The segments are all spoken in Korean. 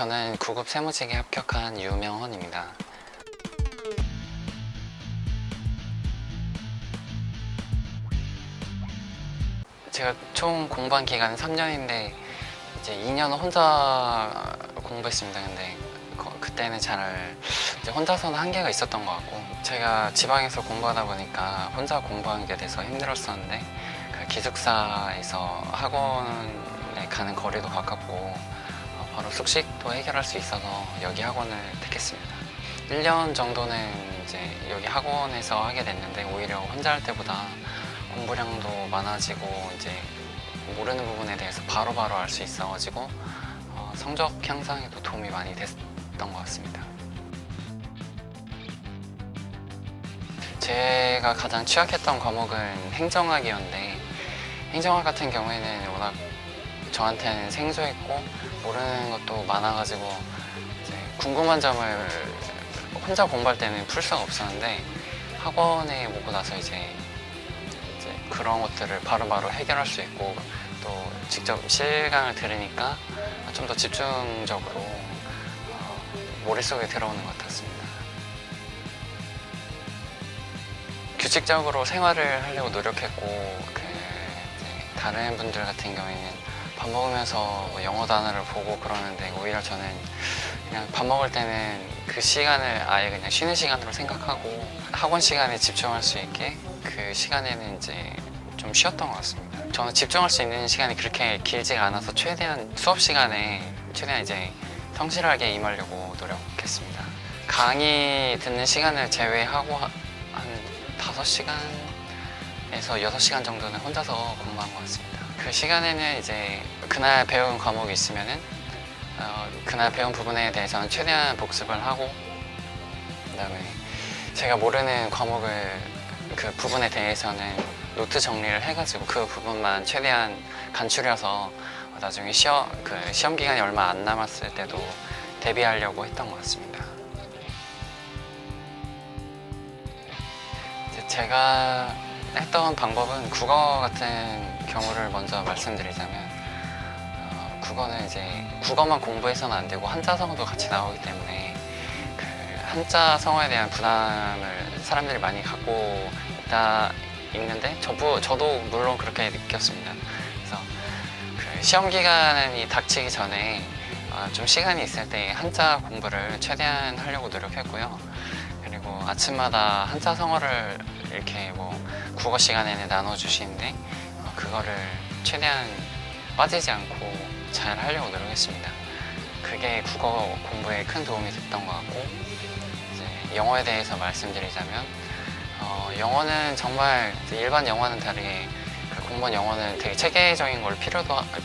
저는 9급 세무직에 합격한 유명헌입니다. 제가 총 공부한 기간은 3년인데 이제 2년은 혼자 공부했습니다. 근데 그때는 잘 이제 혼자서는 한계가 있었던 것 같고, 제가 지방에서 공부하다 보니까 혼자 공부하게 돼서 힘들었었는데, 그 기숙사에서 학원에 가는 거리도 가깝고 바로 숙식도 해결할 수 있어서 여기 학원을 택했습니다. 1년 정도는 이제 여기 학원에서 하게 됐는데, 오히려 혼자 할 때보다 공부량도 많아지고 이제 모르는 부분에 대해서 바로바로 알 수 있어가지고 성적 향상에도 도움이 많이 됐던 것 같습니다. 제가 가장 취약했던 과목은 행정학이었는데, 행정학 같은 경우에는 워낙 저한테는 생소했고 모르는 것도 많아가지고 이제 궁금한 점을 혼자 공부할 때는 풀 수가 없었는데, 학원에 오고 나서 이제 그런 것들을 바로바로 해결할 수 있고, 또 직접 실강을 들으니까 좀 더 집중적으로 머릿속에 들어오는 것 같았습니다. 규칙적으로 생활을 하려고 노력했고, 다른 분들 같은 경우에는 밥 먹으면서 뭐 영어 단어를 보고 그러는데, 오히려 저는 그냥 밥 먹을 때는 그 시간을 아예 그냥 쉬는 시간으로 생각하고 학원 시간에 집중할 수 있게 그 시간에는 이제 좀 쉬었던 것 같습니다. 저는 집중할 수 있는 시간이 그렇게 길지가 않아서 최대한 수업 시간에 최대한 이제 성실하게 임하려고 노력했습니다. 강의 듣는 시간을 제외하고 한 5시간에서 6시간 정도는 혼자서 공부한 것 같습니다. 그 시간에는 이제 그날 배운 과목이 있으면은 그날 배운 부분에 대해서는 최대한 복습을 하고, 그다음에 제가 모르는 과목을 그 부분에 대해서는 노트 정리를 해가지고 그 부분만 최대한 간추려서 나중에 시험 기간이 얼마 안 남았을 때도 대비하려고 했던 것 같습니다. 제가 했던 방법은 국어 같은 경우를 먼저 말씀드리자면, 국어는 이제 국어만 공부해서는 안 되고 한자성어도 같이 나오기 때문에 그 한자 성어에 대한 부담을 사람들이 많이 갖고 있는데 저도 물론 그렇게 느꼈습니다. 그래서 그 시험 기간이 닥치기 전에 좀 시간이 있을 때 한자 공부를 최대한 하려고 노력했고요. 그리고 아침마다 한자 성어를 이렇게 뭐 국어 시간에는 나눠주시는데, 그거를 최대한 빠지지 않고 잘 하려고 노력했습니다. 그게 국어 공부에 큰 도움이 됐던 것 같고, 이제 영어에 대해서 말씀드리자면, 영어는 정말 일반 영어는 다르게 그 공무원 영어는 되게 체계적인 걸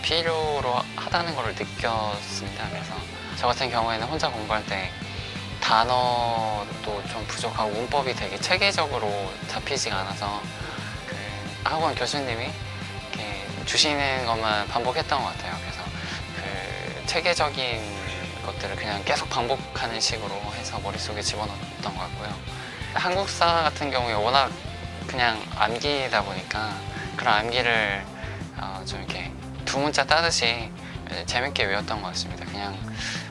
필요로 하다는 걸 느꼈습니다. 그래서 저 같은 경우에는 혼자 공부할 때 단어도 좀 부족하고 문법이 되게 체계적으로 잡히지가 않아서 그 학원 교수님이 이렇게 주시는 것만 반복했던 것 같아요. 그래서 그 체계적인 것들을 그냥 계속 반복하는 식으로 해서 머릿속에 집어넣었던 것 같고요. 한국사 같은 경우에 워낙 그냥 암기다 보니까 그런 암기를 좀 이렇게 두 문자 따듯이 재밌게 외웠던 것 같습니다. 그냥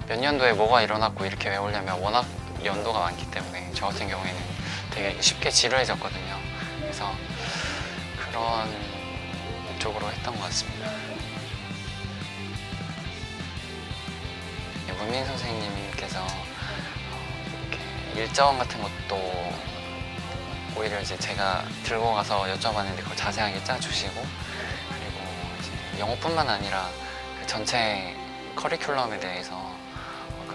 몇 년도에 뭐가 일어났고 이렇게 외우려면 워낙 연도가 많기 때문에 저 같은 경우에는 되게 쉽게 지루해졌거든요. 그래서 그런 쪽으로 했던 것 같습니다. 문민 선생님께서 일정 같은 것도 오히려 이제 제가 들고 가서 여쭤봤는데 그걸 자세하게 짜주시고, 그리고 이제 영어뿐만 아니라 그 전체 커리큘럼에 대해서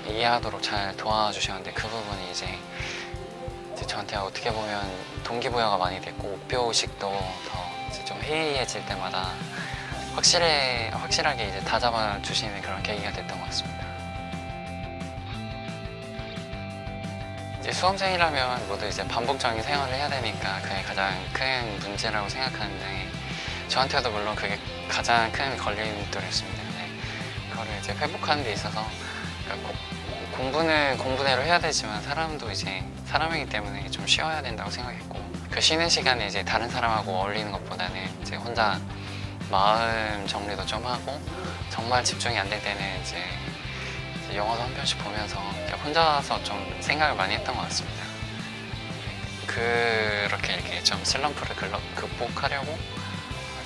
이해하도록 잘 도와주셨는데, 그 부분이 이제 저한테 어떻게 보면 동기부여가 많이 됐고, 목표의식도 더 이제 좀 해이해질 때마다 확실하게 이제 다잡아 주시는 그런 계기가 됐던 것 같습니다. 이제 수험생이라면 모두 이제 반복적인 생활을 해야 되니까 그게 가장 큰 문제라고 생각하는데, 저한테도 물론 그게 가장 큰 걸림돌이었습니다. 근데 그거를 이제 회복하는 데 있어서 그러니까 공부는 공부대로 해야 되지만 사람도 이제 사람이기 때문에 좀 쉬어야 된다고 생각했고, 그 쉬는 시간에 이제 다른 사람하고 어울리는 것보다는 이제 혼자 마음 정리도 좀 하고, 정말 집중이 안 될 때는 이제 이제 영화도 한 편씩 보면서 이렇게 혼자서 좀 생각을 많이 했던 것 같습니다. 그렇게 이렇게 좀 슬럼프를 극복하려고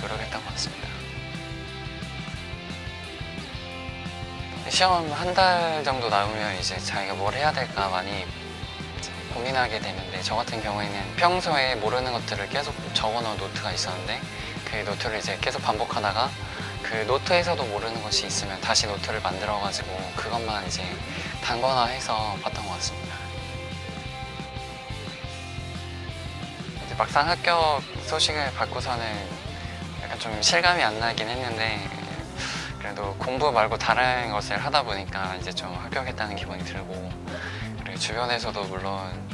노력했던 것 같습니다. 시험 한 달 정도 남으면 이제 자기가 뭘 해야 될까 많이 이제 고민하게 되는데, 저 같은 경우에는 평소에 모르는 것들을 계속 적어놓은 노트가 있었는데 그 노트를 이제 계속 반복하다가 그 노트에서도 모르는 것이 있으면 다시 노트를 만들어가지고 그것만 이제 단권화해서 봤던 것 같습니다. 이제 막상 합격 소식을 받고서는 약간 좀 실감이 안 나긴 했는데, 그래도 공부 말고 다른 것을 하다 보니까 이제 좀 합격했다는 기분이 들고, 그리고 주변에서도 물론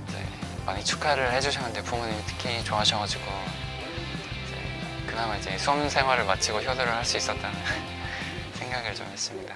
이제 많이 축하를 해주셨는데 부모님이 특히 좋아하셔가지고 이제 그나마 이제 수험 생활을 마치고 효도를 할 수 있었다는 생각을 좀 했습니다.